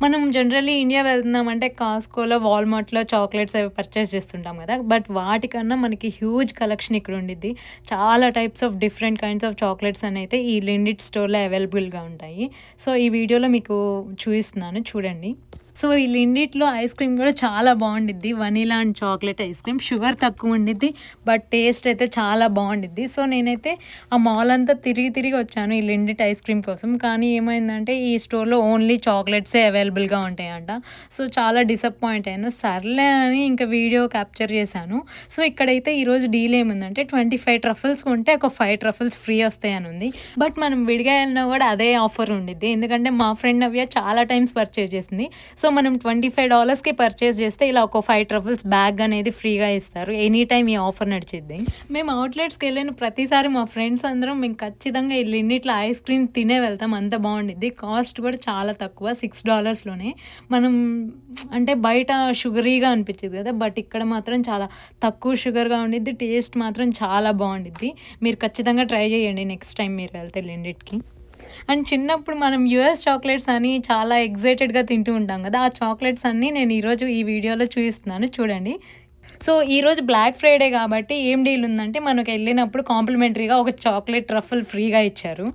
మనం generally India వెళ్తున్నామంటే కాస్కోలో, వాల్‌మార్ట్‌లో chocolates అవి purchase చేస్తుంటాం గదా! బట్ వాటికన్నా మనకి హ్యూజ్ కలెక్షన్ ఇక్కడ ఉండిద్ది. చాలా types of different kinds of chocolates అనైతే ఈ లిండిట్ స్టోర్‌లో అవైలబుల్‌గా ఉంటాయి. సో, ఈ వీడియోలో మీకు చూయిస్తున్నాను చూడండి. సో, ఈ లిండిట్‌లో ఐస్ క్రీమ్ గూడా చాలా బావుండిద్ది. Vanilla and chocolate ice cream. Sugar తక్కువుండిద్ది. బట్ టేస్ట్ అయితే చాలా బావుండిద్ది. సో, నేనైతే ఆ మాల్ అంతా తిరిగి వచ్చాను ఈ లిండిట్ ఐస్ క్రీమ్ కోసం. కానీ ఏమైందంటే ఈ స్టోర్‌లో ఓన్లీ చాక్లెట్సే అవైలబుల్‌గా ఉంటాయంట. సో, చాలా డిసప్పాయింట్ అయ్యాను. సర్లే అని ఇంక వీడియో క్యాప్చర్ చేశాను. సో, ఇక్కడైతే ఈరోజు డీల్ ఏముందంటే 25 ట్రఫల్స్ కొంటే ఒక 5 ట్రఫల్స్ ఫ్రీ వస్తాయనుంది. బట్ మనం విడిగా ఎళ్ళినా గూడా అదే ఆఫర్ ఉండిద్ది. ఎందుకంటే మా ఫ్రెండ్ నవ్య చాలా టైమ్స్ పర్చేజ్ చేసింది. సో, మనం $25కి పర్చేస్ చేస్తే ఇలా ఒక 5 ట్రఫల్స్ బ్యాగ్ అనేది ఫ్రీగా ఇస్తారు. ఎనీ టైమ్ ఈ ఆఫర్ నడిచిద్ది. మేము అవుట్‌లెట్స్‌కెళ్ళిన ప్రతిసారి మా ఫ్రెండ్స్ అందరం మేము ఖచ్చితంగా ఈ లిండిట్‌లో ఐస్ క్రీమ్ తినే వెళ్తాం. అంత బావుండిద్ది. కాస్ట్ కూడా చాలా తక్కువ $6లోనే. మనం అంటే బయట షుగరీగా అనిపిచ్చిద్ది కదా! బట్ ఇక్కడ మాత్రం చాలా తక్కువ షుగర్‌గా ఉండిద్ది. టేస్ట్ మాత్రం చాలా బావుండిద్ది. మీరు ఖచ్చితంగా ట్రై చేయండి నెక్స్ట్ టైమ్ మీరు వెళ్తే లిండిట్‌కి. అండ్ చిన్నప్పుడు మనం యూఎస్ చాక్లెట్స్ అని చాలా ఎక్సైటెడ్‌గా తింటూ ఉంటాం గదా! ఆ చాక్లెట్స్ అన్నీ నేను ఈరోజు ఈ వీడియోలో చూయిస్తున్నాను చూడండి. సో, ఈరోజు బ్లాక్ ఫ్రైడే గాబట్టి ఏం డీల్ ఉందంటే మనకెళ్ళినప్పుడు కాంప్లిమెంటరీగా ఒక చాక్లెట్ ట్రఫుల్ ఫ్రీగా ఇచ్చారు.